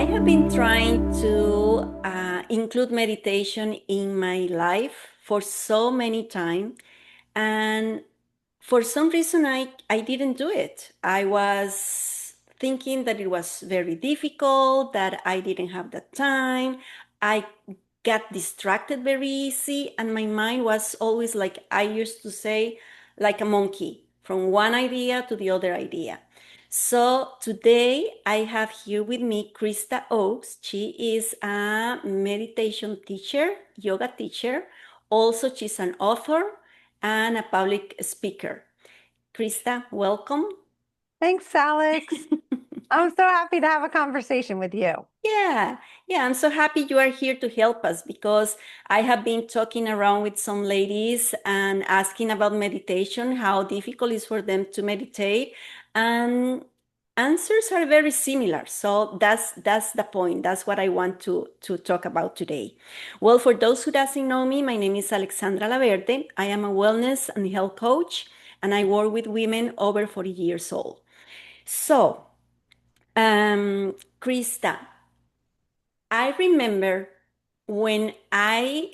have been trying to include meditation in my life for so many time, and for some reason I didn't do it. I was thinking that it was very difficult, that I didn't have the time. I got distracted very easy, and my mind was always, like I used to say, like a monkey, from one idea to the other idea. So today I have here with me Krista Oaks. She is a meditation teacher, yoga teacher. Also, she's an author and a public speaker. Krista, welcome. Thanks, Alex. I'm so happy to have a conversation with you. Yeah, yeah, I'm so happy you are here to help us, because I have been talking around with some ladies and asking about meditation, how difficult it is for them to meditate, and answers are very similar. So that's the point. That's what I want to talk about today. Well, for those who doesn't know me, my name is Alexandra Laverde. I am a wellness and health coach, and I work with women over 40 years old. So, Krista, I remember when I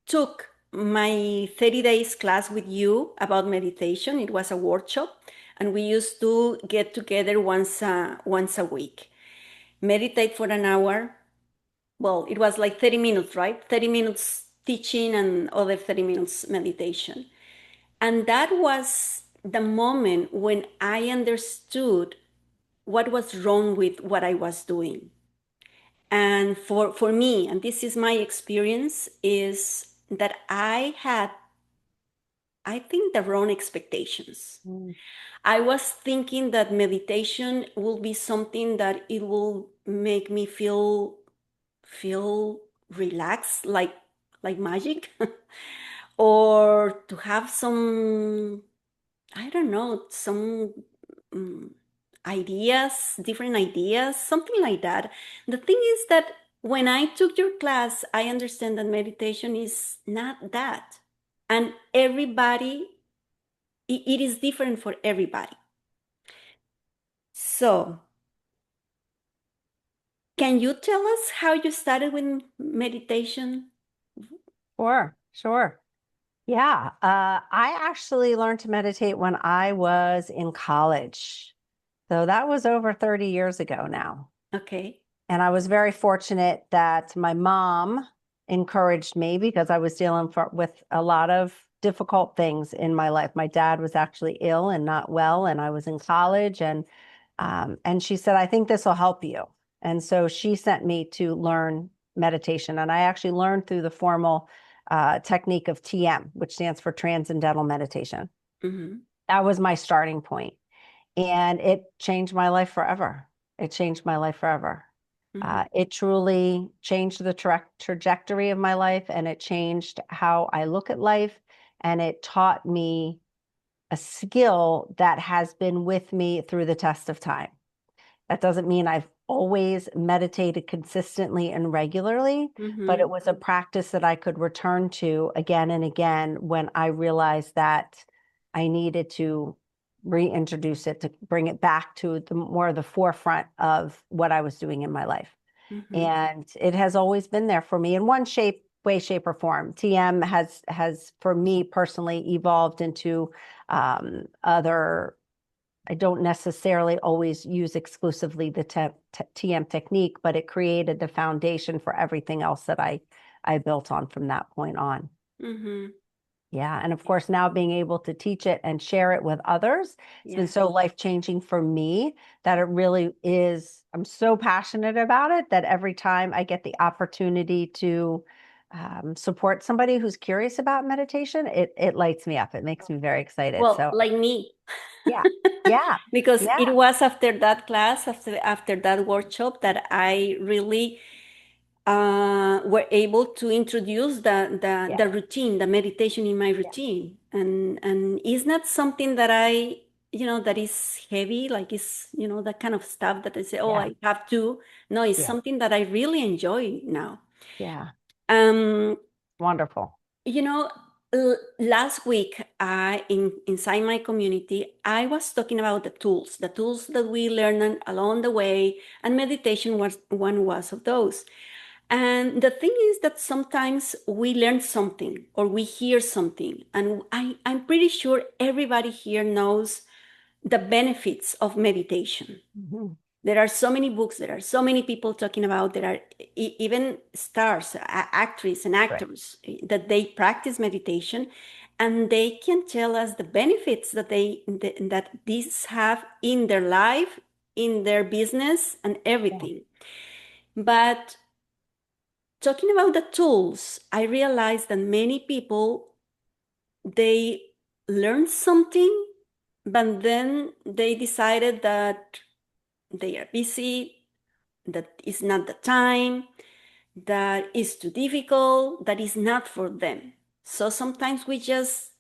took my 30 days class with you about meditation. It was a workshop, and we used to get together once a week, meditate for an hour. Well, it was like 30 minutes, right? 30 minutes teaching and other 30 minutes meditation. And that was the moment when I understood what was wrong with what I was doing. And for me, and this is my experience, is that I had, I think, the wrong expectations. Mm. I was thinking that meditation will be something that it will make me feel relaxed, like magic, or to have some, I don't know, some um, ideas, different ideas, something like that. The thing is that when I took your class, I understand that meditation is not that. And everybody, it is different for everybody. So, can you tell us how you started with meditation? Sure. Yeah, I actually learned to meditate when I was in college. So that was over 30 years ago now. Okay. And I was very fortunate that my mom encouraged me because I was dealing with a lot of difficult things in my life. My dad was actually ill and not well, and I was in college, and she said, "I think this will help you." And so she sent me to learn meditation, and I actually learned through the formal technique of TM, which stands for Transcendental Meditation. Mm-hmm. That was my starting point, and it changed my life forever. It changed my life forever. Mm-hmm. It truly changed the trajectory of my life, and it changed how I look at life. And it taught me a skill that has been with me through the test of time. That doesn't mean I've always meditated consistently and regularly, but Mm-hmm. it was a practice that I could return to again and again when I realized that I needed to reintroduce it, to bring it back to the more the forefront of what I was doing in my life. Mm-hmm. And it has always been there for me in one way, shape, or form. TM has for me personally evolved into other. I don't necessarily always use exclusively the TM technique, but it created the foundation for everything else that I built on from that point on. Mm-hmm. Yeah. And of course, now being able to teach it and share it with others, it's been Yeah. so life-changing for me that it really is. I'm so passionate about it that every time I get the opportunity to support somebody who's curious about meditation, it lights me up. It makes me very excited. Well, So like me. yeah, yeah, Because it yeah, was after that class, after that workshop, that I really were able to introduce yeah, the routine, the meditation in my yeah, routine. And it's not something that I, that is heavy, like it's, that kind of stuff that I say, oh, yeah, I have to. No, it's yeah, something that I really enjoy now. yeah. Um, Wonderful. you know, Last week, inside my community, I was talking about the tools that we learn along the way, and meditation was of those. And the thing is that sometimes we learn something or we hear something, and I'm pretty sure everybody here knows the benefits of meditation. Mhm. There are so many books, there are so many people talking about, there are even stars, actresses and Right. actors that they practice meditation, and they can tell us the benefits that that these have in their life, in their business and Yeah. everything. But talking about the tools, I realized that many people, they learn something, but then they decided that they are busy, that is not the time, that is too difficult, that is not for them. So sometimes we just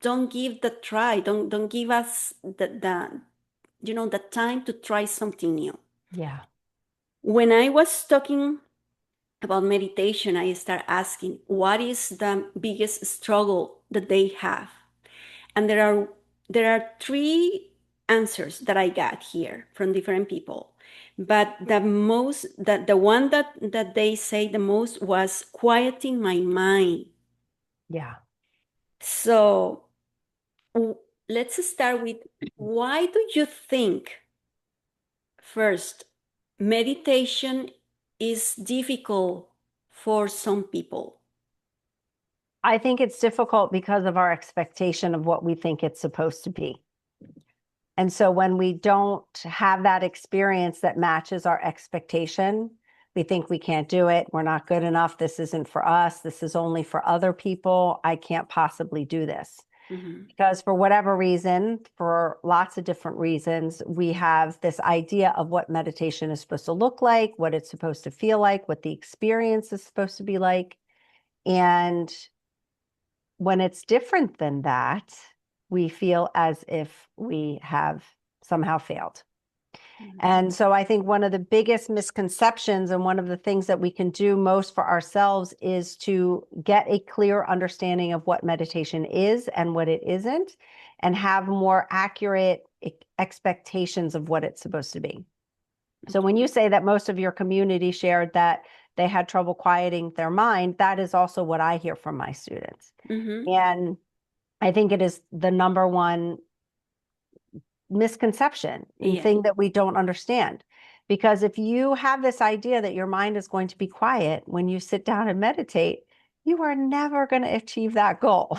don't give the try, don't give us the time to try something new. Yeah. When I was talking about meditation, I start asking what is the biggest struggle that they have. And there are three answers that I got here from different people. But the one that they say the most was quieting my mind. Yeah. So let's start with, why do you think first meditation is difficult for some people? I think it's difficult because of our expectation of what we think it's supposed to be. And so when we don't have that experience that matches our expectation, we think we can't do it. We're not good enough. This isn't for us. This is only for other people. I can't possibly do this. Mm-hmm. Because for whatever reason, for lots of different reasons, we have this idea of what meditation is supposed to look like, what it's supposed to feel like, what the experience is supposed to be like. And when it's different than that, we feel as if we have somehow failed. And so I think one of the biggest misconceptions and one of the things that we can do most for ourselves is to get a clear understanding of what meditation is and what it isn't, and have more accurate expectations of what it's supposed to be. So when you say that most of your community shared that they had trouble quieting their mind, that is also what I hear from my students. Mm-hmm. And I think it is the number one misconception and Yeah. thing that we don't understand. Because if you have this idea that your mind is going to be quiet when you sit down and meditate, you are never going to achieve that goal.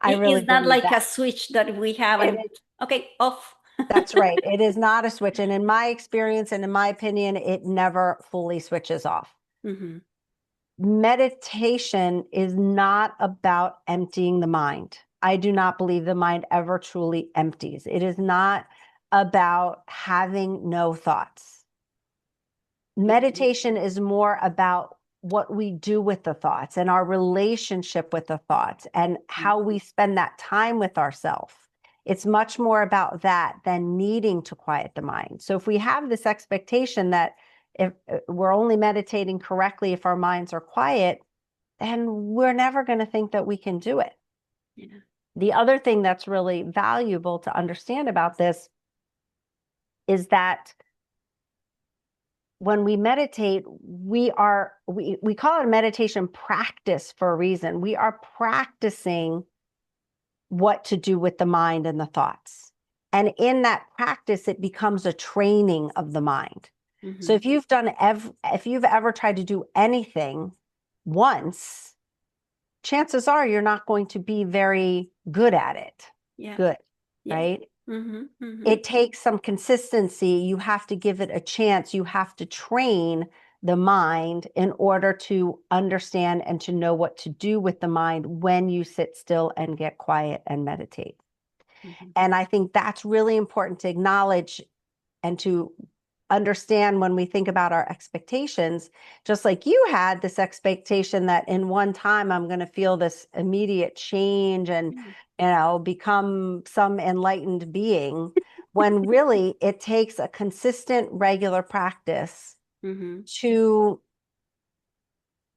I really It's not believe like that. a switch that we have It and is, okay, off. that's right. It is not a switch. And in my experience and in my opinion, it never fully switches off. Mm-hmm. Meditation is not about emptying the mind. I do not believe the mind ever truly empties. It is not about having no thoughts. Meditation is more about what we do with the thoughts and our relationship with the thoughts and how we spend that time with ourselves. It's much more about that than needing to quiet the mind. So if we have this expectation that if we're only meditating correctly if our minds are quiet, then we're never going to think that we can do it. Yeah. The other thing that's really valuable to understand about this is that when we meditate, we call it a meditation practice for a reason. We are practicing what to do with the mind and the thoughts. And in that practice, it becomes a training of the mind. So Mm-hmm. if you've ever tried to do anything once, chances are you're not going to be very good at it. Yeah. Good, Yeah. right? Mm-hmm. Mm-hmm. It takes some consistency. You have to give it a chance. You have to train the mind in order to understand and to know what to do with the mind when you sit still and get quiet and meditate. Mm-hmm. And I think that's really important to acknowledge and to understand when we think about our expectations, just like you had this expectation that in one time I'm going to feel this immediate change and become some enlightened being, when really it takes a consistent regular practice Mm-hmm.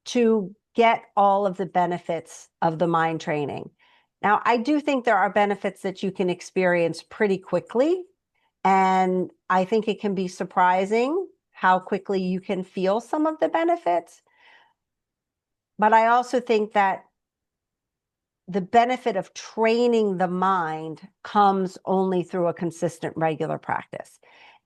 to get all of the benefits of the mind training. Now, I do think there are benefits that you can experience pretty quickly. And I think it can be surprising how quickly you can feel some of the benefits. But I also think that the benefit of training the mind comes only through a consistent, regular practice.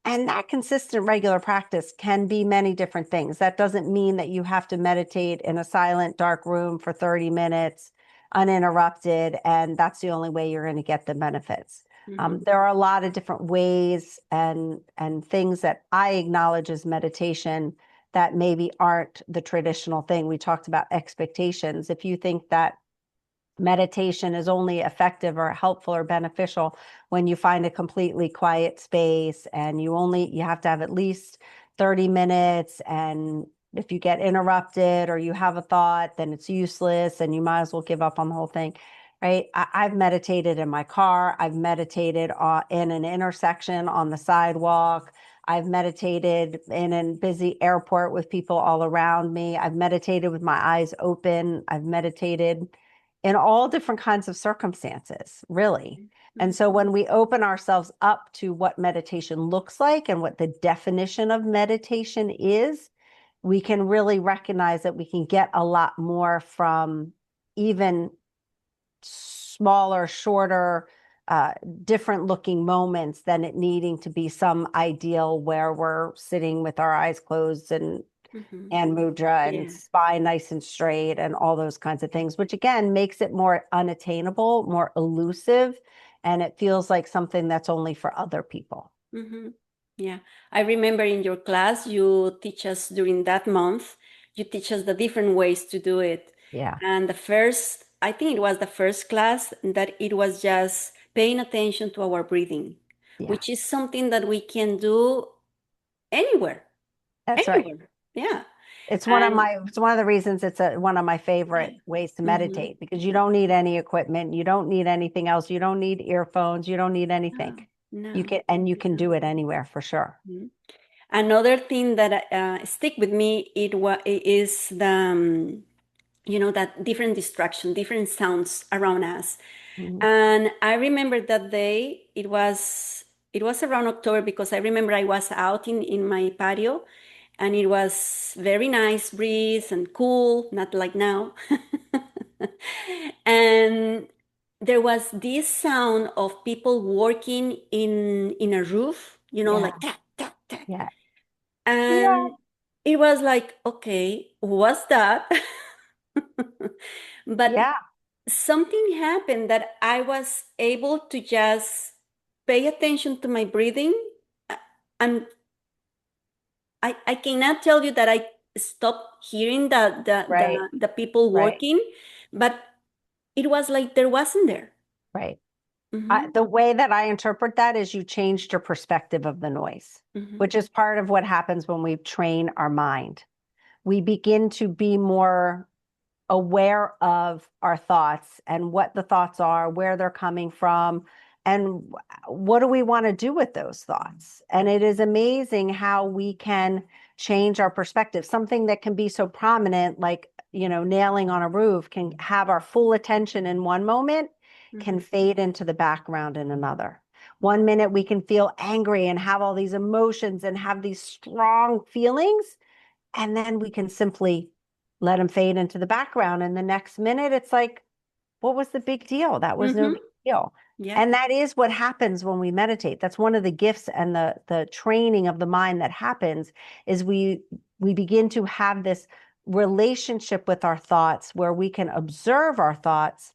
And that consistent, regular practice can be many different things. That doesn't mean that you have to meditate in a silent, dark room for 30 minutes uninterrupted, and that's the only way you're going to get the benefits. There are a lot of different ways and things that I acknowledge as meditation that maybe aren't the traditional thing. We talked about expectations. If you think that meditation is only effective or helpful or beneficial when you find a completely quiet space and you have to have at least 30 minutes, and if you get interrupted or you have a thought, then it's useless and you might as well give up on the whole thing, right? I've meditated in my car. I've meditated in an intersection on the sidewalk. I've meditated in a busy airport with people all around me. I've meditated with my eyes open. I've meditated in all different kinds of circumstances, really. And so when we open ourselves up to what meditation looks like and what the definition of meditation is, we can really recognize that we can get a lot more from even smaller, shorter, different looking moments than it needing to be some ideal where we're sitting with our eyes closed and mudra and spine nice and straight and all those kinds of things, which again makes it more unattainable, more elusive, and it feels like something that's only for other people. Yeah, I remember in your class, you teach us during that month, you teach us the different ways to do it. Yeah. And I think it was the first class that it was just paying attention to our breathing, which is something that we can do anywhere. That's Anywhere. right. Yeah. It's one of the reasons it's one of my favorite ways to meditate, because you don't need any equipment. You don't need anything else. You don't need earphones. You don't need anything. You can do it anywhere for sure. Another thing that stick with me, it is the, that different distraction, different sounds around us. And I remember that day, it was around October, because I remember I was out in my patio, and it was very nice breeze and cool, not like now. And there was this sound of people working in a roof, like tack, tack, tack. Yeah. And it was like, okay, what's that? But something happened that I was able to just pay attention to my breathing. And I cannot tell you that I stopped hearing the people working, but it was like there wasn't there. Right. The way that I interpret that is you changed your perspective of the noise, which is part of what happens when we train our mind. We begin to be more aware of our thoughts and what the thoughts are, where they're coming from, and what do we want to do with those thoughts. And it is amazing how we can change our perspective. Something that can be so prominent, like, nailing on a roof, can have our full attention in one moment, can fade into the background in another. One minute we can feel angry and have all these emotions and have these strong feelings, and then we can simply let them fade into the background. And the next minute, it's like, what was the big deal? That was no big deal. Yeah. And that is what happens when we meditate. That's one of the gifts and the training of the mind that happens, is we begin to have this relationship with our thoughts where we can observe our thoughts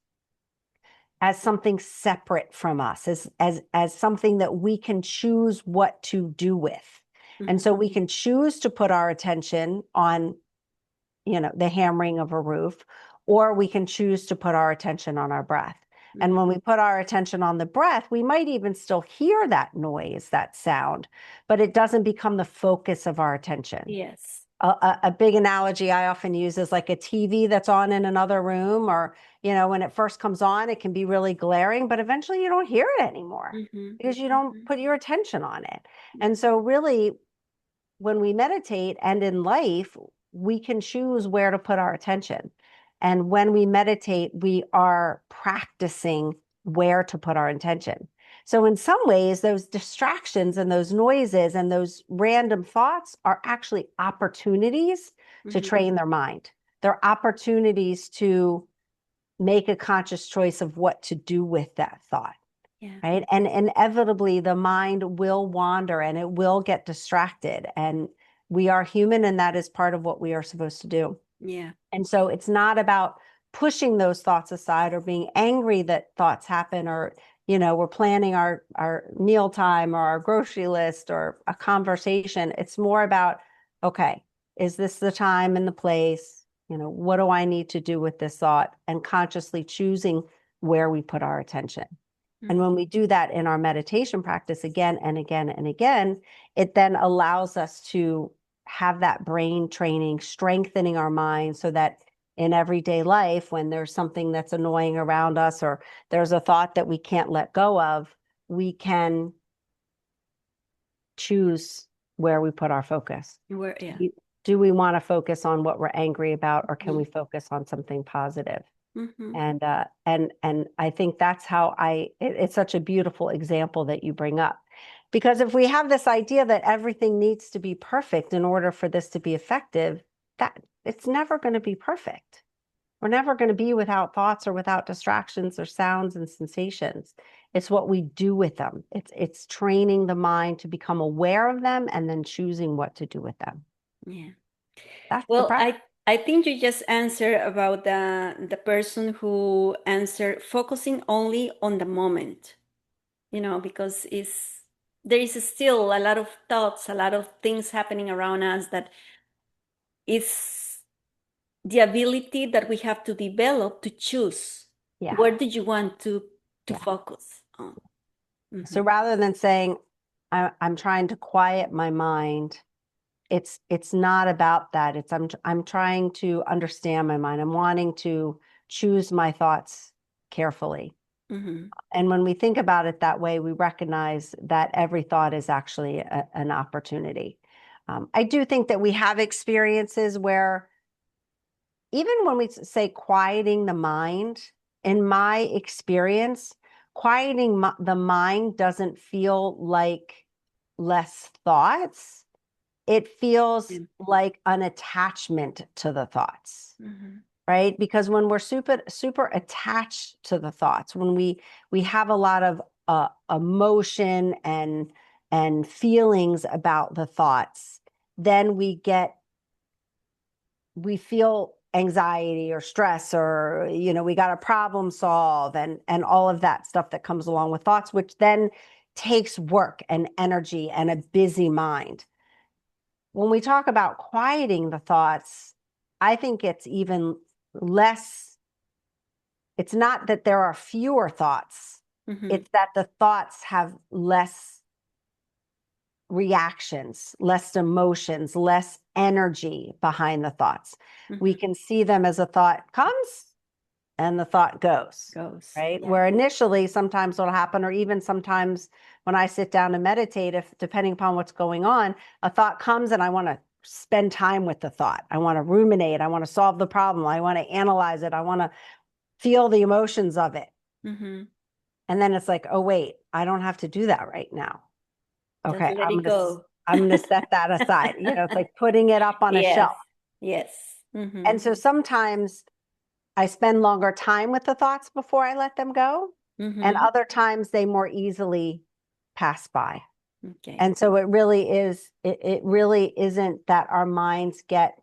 as something separate from us, as something that we can choose what to do with. And so we can choose to put our attention on, the hammering of a roof, or we can choose to put our attention on our breath. And when we put our attention on the breath, we might even still hear that noise, that sound, but it doesn't become the focus of our attention. Yes. A big analogy I often use is like a TV that's on in another room, or, when it first comes on, it can be really glaring, but eventually you don't hear it anymore because you don't put your attention on it. And so really, when we meditate and in life, we can choose where to put our attention. And when we meditate, we are practicing where to put our intention. So in some ways, those distractions and those noises and those random thoughts are actually opportunities to train their mind. They're opportunities to make a conscious choice of what to do with that thought. Yeah. Right. And inevitably the mind will wander and it will get distracted. And we are human, and that is part of what we are supposed to do. Yeah. And so it's not about pushing those thoughts aside or being angry that thoughts happen, or, we're planning our meal time or our grocery list or a conversation. It's more about, okay, is this the time and the place? What do I need to do with this thought? And consciously choosing where we put our attention. And when we do that in our meditation practice again and again and again, it then allows us to have that brain training, strengthening our mind, so that in everyday life, when there's something that's annoying around us or there's a thought that we can't let go of, we can choose where we put our focus. Yeah. Do we want to focus on what we're angry about, or can we focus on something positive? And I think that's how it's such a beautiful example that you bring up. Because if we have this idea that everything needs to be perfect in order for this to be effective, that it's never going to be perfect. We're never going to be without thoughts or without distractions or sounds and sensations. It's what we do with them. It's training the mind to become aware of them and then choosing what to do with them. Yeah. That's the Well, practice. I think you just answered about the person who answered focusing only on the moment, because there is still a lot of thoughts, a lot of things happening around us that is the ability that we have to develop to choose where do you want to focus on. So rather than saying, I'm trying to quiet my mind, it's not about that. It's I'm trying to understand my mind. I'm wanting to choose my thoughts carefully. And when we think about it that way, we recognize that every thought is actually an opportunity. I do think that we have experiences where, even when we say quieting the mind, in my experience, quieting the mind doesn't feel like less thoughts. It feels like an attachment to the thoughts, right? Because when we're super attached to the thoughts, when we have a lot of emotion and feelings about the thoughts, then we feel anxiety or stress, or we got to problem solve and all of that stuff that comes along with thoughts, which then takes work and energy and a busy mind. When we talk about quieting the thoughts, I think it's even less. It's not that there are fewer thoughts. It's that the thoughts have less reactions, less emotions, less energy behind the thoughts. We can see them as a thought comes and the thought goes, right? Yeah. Where initially sometimes it'll happen, or even sometimes when I sit down and meditate, if depending upon what's going on, a thought comes and I want to spend time with the thought. I want to ruminate. I want to solve the problem. I want to analyze it. I want to feel the emotions of it. And then it's like, oh, wait, I don't have to do that right now. Okay, just let it go. I'm going to set that aside. It's like putting it up on a shelf. Yes. And so sometimes I spend longer time with the thoughts before I let them go. And other times they more easily pass by. Okay. And so it really isn't that our minds get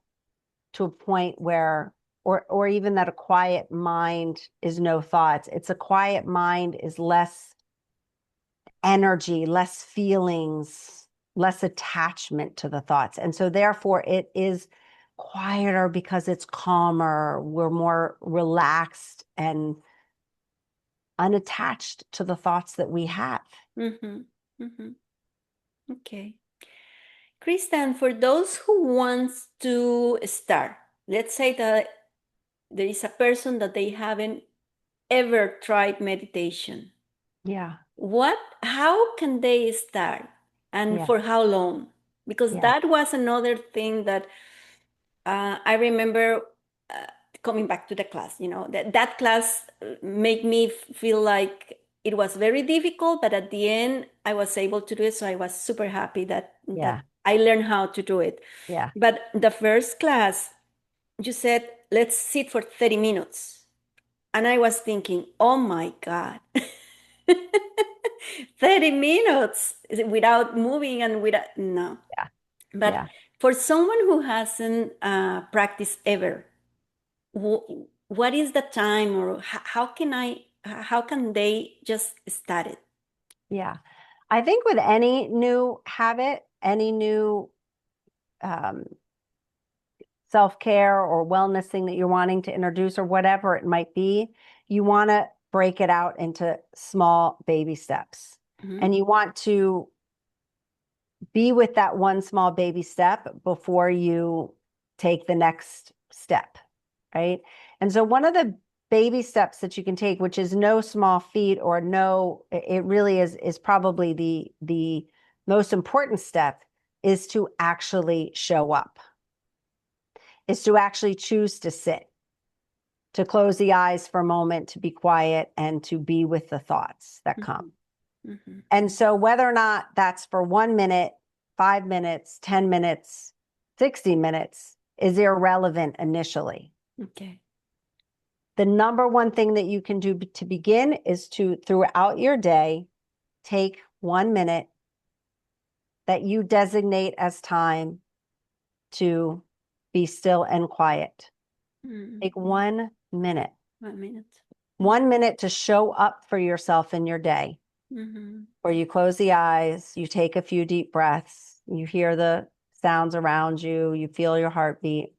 to a point where, or even that a quiet mind is no thoughts. It's a quiet mind is less energy, less feelings, less attachment to the thoughts. And so therefore it is quieter because it's calmer. We're more relaxed and unattached to the thoughts that we have. Okay. Krista, and for those who wants to start, let's say that there is a person that they haven't ever tried meditation. Yeah. How can they start, and for how long? Because that was another thing that I remember uh, coming back to the class, that class made me feel like it was very difficult, but at the end I was able to do it. So I was super happy that Yeah. I learned how to do it. Yeah. But the first class, you said, let's sit for 30 minutes. And I was thinking, oh my God, 30 minutes without moving and without, no. Yeah. But Yeah. for someone who hasn't practiced ever, what is the time, or how can they just start it? Yeah. I think with any new habit, any new um, self-care or wellness thing that you're wanting to introduce or whatever it might be, you want to break it out into small baby steps. Mm-hmm. And you want to be with that one small baby step before you take the next step, right? And so one of the baby steps that you can take, which is no small feat or no, it really is probably the most important step, is to actually show up, is to actually choose to sit, to close the eyes for a moment, to be quiet, and to be with the thoughts that come. Mm-hmm. And so whether or not that's for 1 minute, 5 minutes, 10 minutes, 60 minutes is irrelevant initially. Okay. The number one thing that you can do to begin is to, throughout your day, take 1 minute that you designate as time to be still and quiet. Mm-hmm. Take 1 minute. 1 minute. 1 minute to show up for yourself in your day, Mm-hmm. where you close the eyes, you take a few deep breaths, you hear the sounds around you, you feel your heartbeat.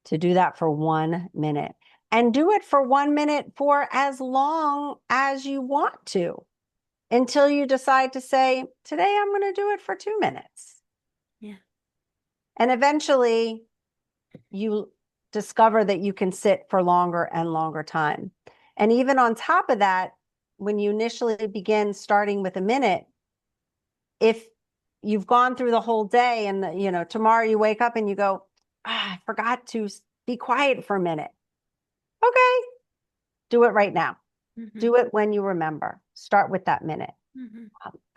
To do that for 1 minute, and do it for 1 minute for as long as you want to, until you decide to say, today I'm going to do it for 2 minutes. Yeah. And eventually you discover that you can sit for longer and longer time. And even on top of that, when you initially begin starting with a minute, if you've gone through the whole day and tomorrow you wake up and you go, I forgot to be quiet for a minute. Okay, do it right now. Mm-hmm. Do it when you remember. Start with that minute. Mm-hmm.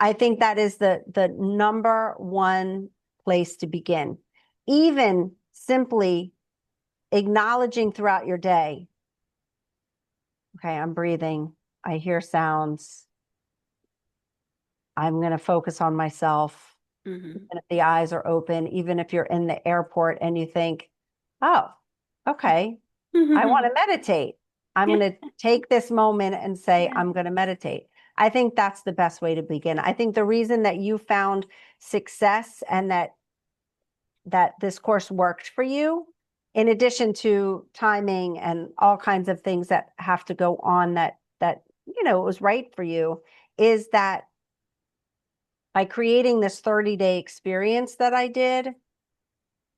I think that is the number one place to begin. Even simply acknowledging throughout your day, okay, I'm breathing, I hear sounds, I'm going to focus on myself. Mm-hmm. Even if the eyes are open, even if you're in the airport and you think, oh, okay, I want to meditate. I'm Yeah. going to take this moment and say, Yeah. I'm going to meditate. I think that's the best way to begin. I think the reason that you found success and that this course worked for you, in addition to timing and all kinds of things that have to go on that it was right for you, is that by creating this 30-day experience that I did,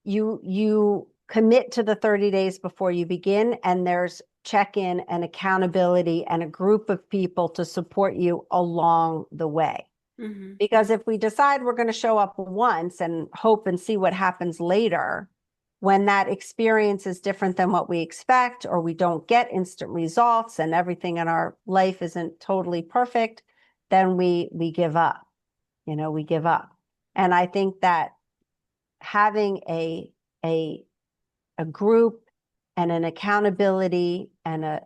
you commit to the 30 days before you begin, and there's check-in and accountability and a group of people to support you along the way. Mm-hmm. Because if we decide we're going to show up once and hope and see what happens later, when that experience is different than what we expect, or we don't get instant results and everything in our life isn't totally perfect, then we give up. We give up. And I think that having a group and an accountability and a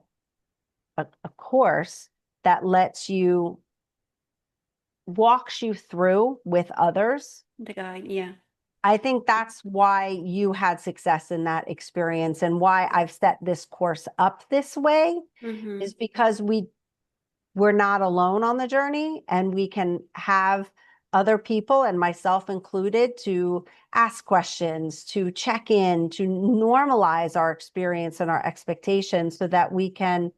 course that walks you through with others, The guide. Yeah. I think that's why you had success in that experience, and why I've set this course up this way, Mm-hmm. is because we're not alone on the journey, and we can have other people, and myself included, to ask questions, to check in, to normalize our experience and our expectations, so that we can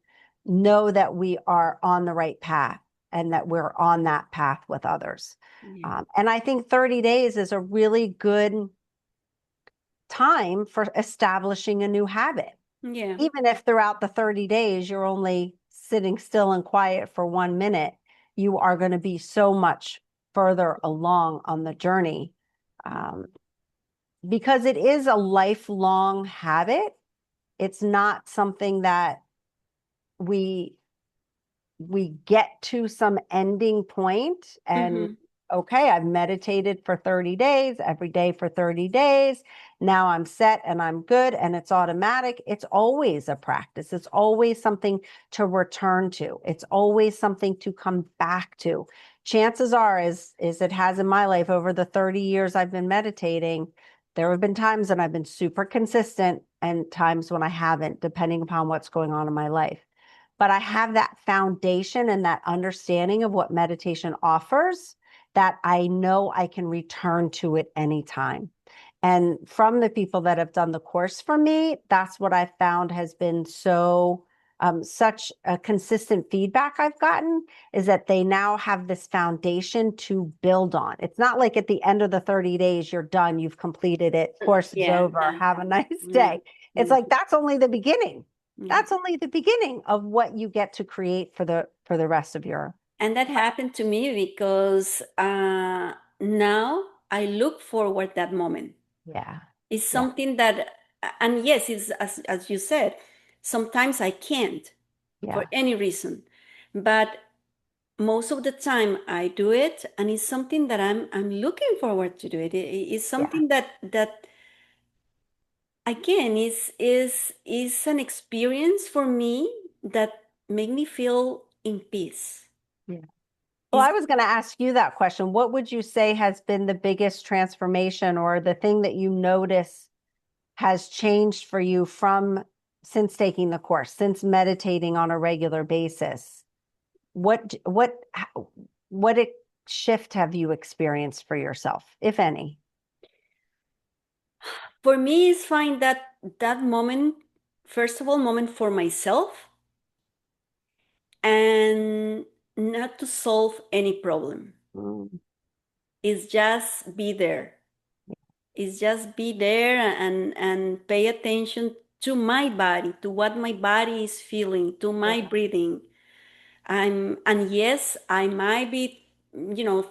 know that we are on the right path and that we're on that path with others. Yeah. And I think 30 days is a really good time for establishing a new habit. Yeah. Even if throughout the 30 days you're only sitting still and quiet for 1 minute, you are going to be so much further along on the journey. Um, because it is a lifelong habit, it's not something that we get to some ending point and Mm-hmm. okay, I've meditated for 30 days, every day for 30 days. Now I'm set and I'm good and it's automatic. It's always a practice. It's always something to return to. It's always something to come back to. Chances are, as it has in my life over the 30 years I've been meditating, there have been times when I've been super consistent and times when I haven't, depending upon what's going on in my life. But I have that foundation and that understanding of what meditation offers that I know I can return to it anytime. And from the people that have done the course for me, that's what I found has been so such a consistent feedback I've gotten is that they now have this foundation to build on. It's not like at the end of the 30 days, you're done, you've completed it, course is Yeah, over, have a nice yeah, day. It's yeah, like that's only the beginning. yeah. That's only the beginning of what you get to create for the rest of your And that happened to me because now I look forward that moment. yeah. It's Yeah. something that, and yes, it's as you said, sometimes I can't for Yeah. any reason, but most of the time I do it, and it's something that I'm looking forward to do it. It's Yeah. something that again is an experience for me that make me feel in peace. Yeah. Well, Is I was going to ask you that question. What would you say has been the biggest transformation or the thing that you notice has changed for you from since taking the course, since meditating on a regular basis? What shift have you experienced for yourself, if any? for me is find that moment, first of all, moment for myself, and not to solve any problem. Mm, It's just be there. It's just be there and pay attention to my body, to what my body is feeling, to my yeah. breathing. And yes, I might be,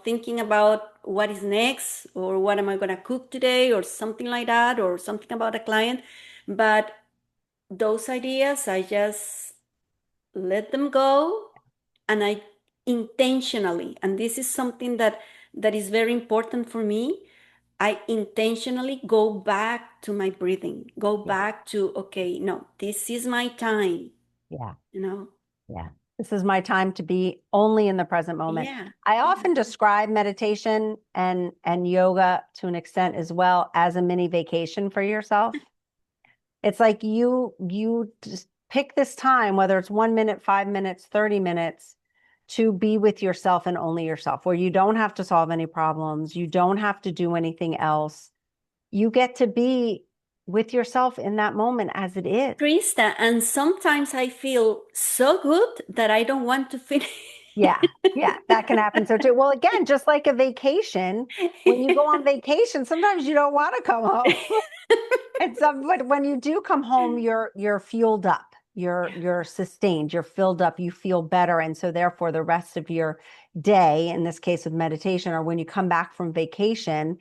thinking about what is next or what am I gonna cook today or something like that or something about a client. But those ideas, I just let them go, and I intentionally, and this is something that is very important for me, I intentionally go back to my breathing, go Yeah. back to, okay, no, this is my time, Yeah. you know? Yeah. This is my time to be only in the present moment. Yeah. I often describe meditation and yoga to an extent as well as a mini vacation for yourself. It's like you just pick this time, whether it's 1 minute, 5 minutes, 30 minutes, to be with yourself and only yourself, where you don't have to solve any problems. You don't have to do anything else. You get to be with yourself in that moment as it is. Krista, and sometimes I feel so good that I don't want to finish. Yeah, yeah, that can happen. So too. Well, again, just like a vacation, when you go on vacation, sometimes you don't want to come home. And some, but when you do come home, you're fueled up, you're sustained, you're filled up, you feel better. And so therefore the rest of your day, in this case with meditation, or when you come back from vacation,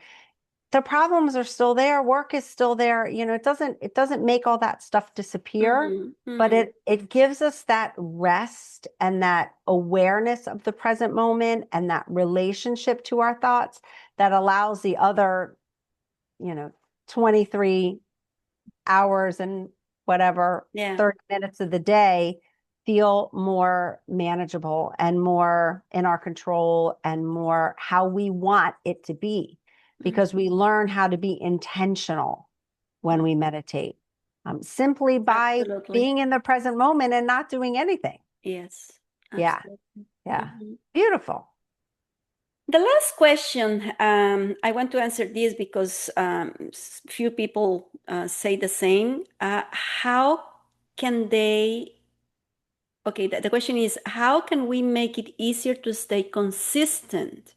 the problems are still there, work is still there. It doesn't make all that stuff disappear, Mhm, but mhm. it gives us that rest and that awareness of the present moment and that relationship to our thoughts that allows the other, 23 hours and whatever Yeah. 30 minutes of the day feel more manageable and more in our control and more how we want it to be Mhm. because we learn how to be intentional when we meditate, simply by Absolutely. being in the present moment and not doing anything. Yes, Yeah, absolutely. yeah. Mhm. Beautiful. The last question, I want to answer this because few people say the same. How can they, okay, the question is, how can we make it easier to stay consistent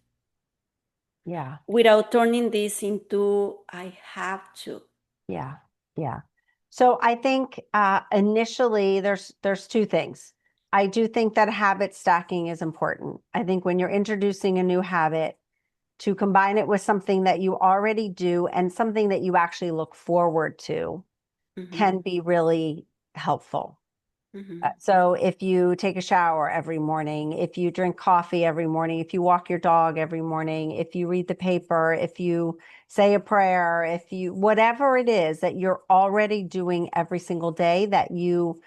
Yeah. without turning this into, I have to? Yeah, yeah. So I think initially there's two things. I do think that habit stacking is important. I think when you're introducing a new habit, to combine it with something that you already do and something that you actually look forward to can be really helpful. So if you take a shower every morning, if you drink coffee every morning, if you walk your dog every morning, if you read the paper, if you say a prayer, if you, whatever it is that you're already doing every single day that you,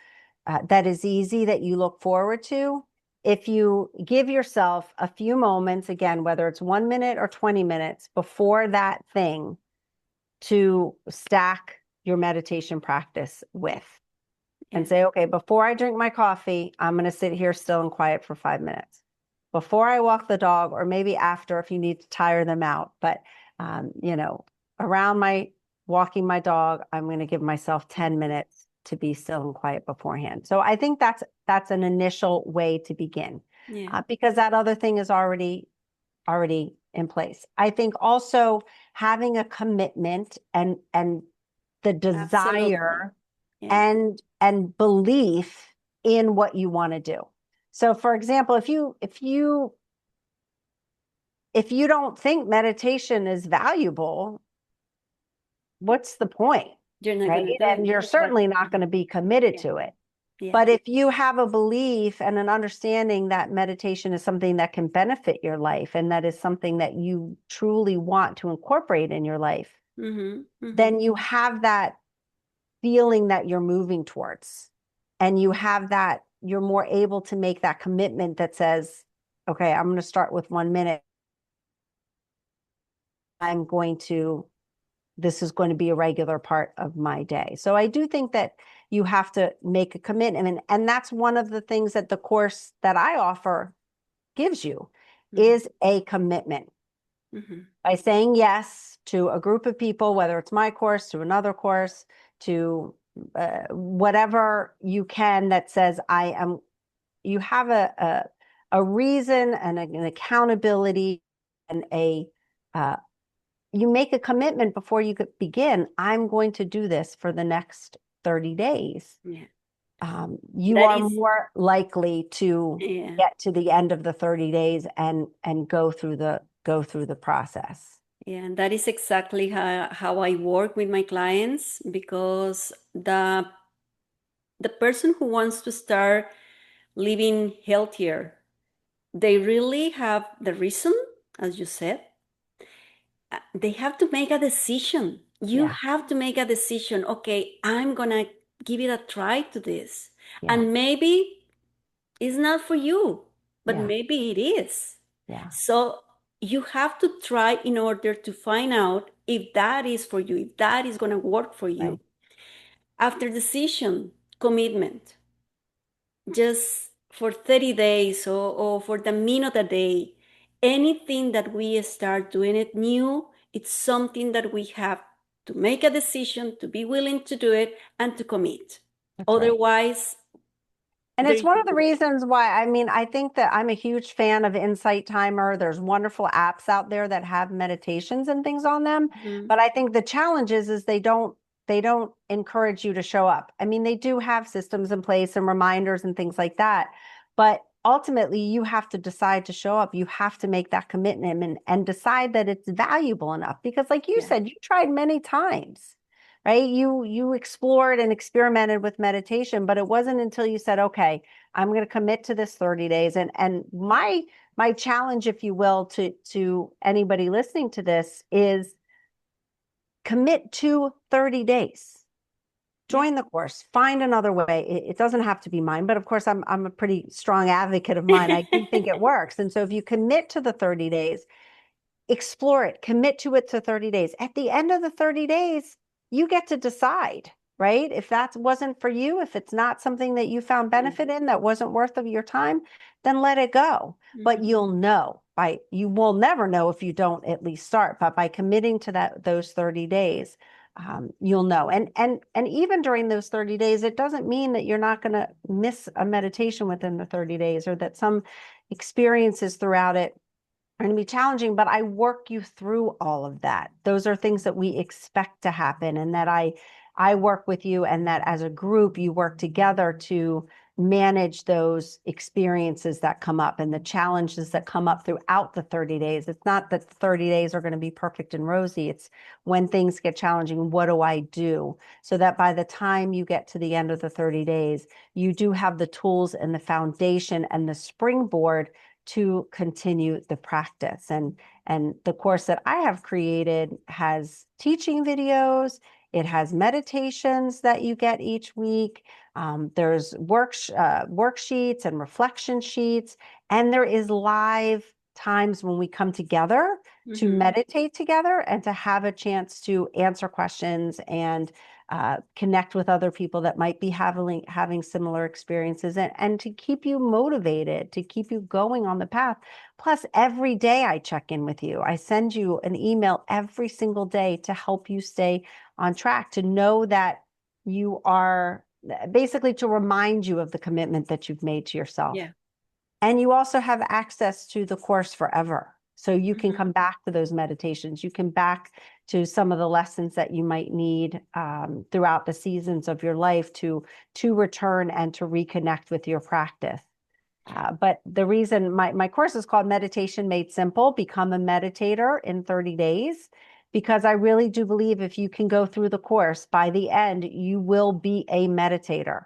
that is easy, that you look forward to, if you give yourself a few moments, again, whether it's 1 minute or 20 minutes before that thing to stack your meditation practice with. And say, okay, before I drink my coffee, I'm going to sit here still and quiet for 5 minutes. Before I walk the dog, or maybe after if you need to tire them out. But, you know, around my walking my dog, I'm going to give myself 10 minutes to be still and quiet beforehand. So I think that's an initial way to begin, because that other thing is already in place. I think also having a commitment and the desire and belief in what you want to do. So for example, if you don't think meditation is valuable, what's the point? You're not right? going to do And it. you're certainly not going to be committed to it. But if you have a belief and an understanding that meditation is something that can benefit your life and that is something that you truly want to incorporate in your life, then you have that feeling that you're moving towards, and you have that, you're more able to make that commitment that says, okay, I'm going to start with 1 minute. This is going to be a regular part of my day. So I do think that you have to make a commitment. And that's one of the things that the course that I offer gives you is a commitment. By saying yes to a group of people, whether it's my course, to another course, to whatever you can, that says you have a reason and an accountability and you make a commitment before you could begin. I'm going to do this for the next 30 days. You are more likely to get to the end of the 30 days and go through the process. Yeah, and that is exactly how I work with my clients, because the person who wants to start living healthier, they really have the reason, as you said. They have to make a decision. You have to make a decision. Okay, I'm gonna give it a try to this. And maybe it's not for you, but maybe it is. So you have to try in order to find out if that is for you, if that is gonna work for you. After decision, commitment. Just for 30 days or for the minute a day, anything that we start doing it new, it's something that we have to make a decision, to be willing to do it, and to commit. Otherwise, and it's one of the reasons why, I mean, I think that I'm a huge fan of Insight Timer. There's wonderful apps out there that have meditations and things on them. But I think the challenge is they don't encourage you to show up. I mean, they do have systems in place and reminders and things like that. But ultimately, you have to decide to show up. You have to make that commitment and decide that it's valuable enough. Because like you said, you tried many times. Right? You explored and experimented with meditation, but it wasn't until you said, okay, I'm going to commit to this 30 days. And my challenge, if you will, to anybody listening to this is commit to 30 days. Join the course, find another way. It doesn't have to be mine, but of course I'm a pretty strong advocate of mine. I do think it works. And so if you commit to the 30 days, explore it, commit to it to 30 days. At the end of the 30 days, you get to decide, right? If that wasn't for you, if it's not something that you found benefit in, that wasn't worth of your time, then let it go. But you'll know you will never know if you don't at least start, but by committing to those 30 days, you'll know. And even during those 30 days, it doesn't mean that you're not going to miss a meditation within the 30 days or that some experiences throughout it are going to be challenging, but I work you through all of that. Those are things that we expect to happen, and that I work with you, and that as a group you work together to manage those experiences that come up and the challenges that come up throughout the 30 days. It's not that the 30 days are going to be perfect and rosy. It's when things get challenging, what do I do? So that by the time you get to the end of the 30 days, you do have the tools and the foundation and the springboard to continue the practice. And the course that I have created has teaching videos. It has meditations that you get each week. There's worksheets and reflection sheets, and there is live times when we come together to meditate together and to have a chance to answer questions and connect with other people that might be having similar experiences, and to keep you motivated, to keep you going on the path. Plus, every day I check in with you. I send you an email every single day to help you stay on track, to know that you are basically to remind you of the commitment that you've made to yourself. Yeah. And you also have access to the course forever. So you can come back to those meditations. You can back to some of the lessons that you might need throughout the seasons of your life to return and to reconnect with your practice. But the reason my course is called Meditation Made Simple, Become a Meditator in 30 Days, because I really do believe if you can go through the course, by the end, you will be a meditator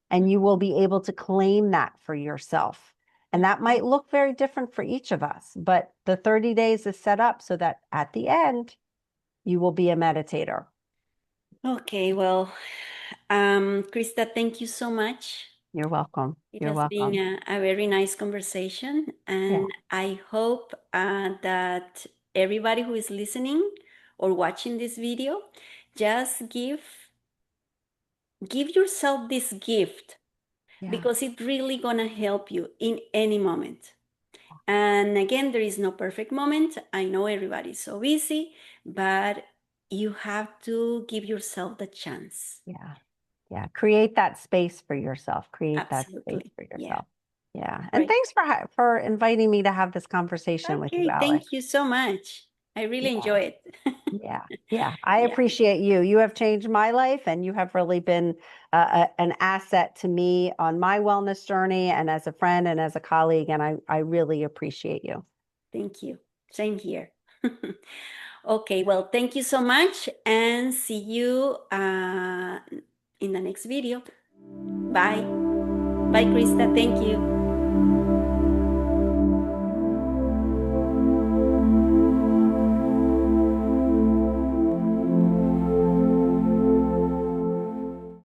and you will be able to claim that for yourself. And that might look very different for each of us, but the 30 days is set up so that at the end, you will be a meditator. Okay, well, Krista, thank you so much. You're welcome. It You're has been welcome. a very nice conversation, Yeah. and I hope that everybody who is listening or watching this video just give yourself this gift, Yeah. because it's really gonna help you in any moment. And again, there is no perfect moment. I know everybody's so busy, but you have to give yourself the chance. Yeah. Yeah. Create that space for yourself. Create that space Absolutely. for Yeah. yourself. Yeah. And Right. thanks for inviting me to have this conversation with you, Okay. Alex. Thank you so much. I really Yeah. enjoy it. Yeah. Yeah. I Yeah. appreciate you. You have changed my life and you have really been an asset to me on my wellness journey and as a friend and as a colleague. And I really appreciate you. Thank you. Same here. Okay. Well, thank you so much, and see you in the next video. Bye. Bye, Krista. Thank you.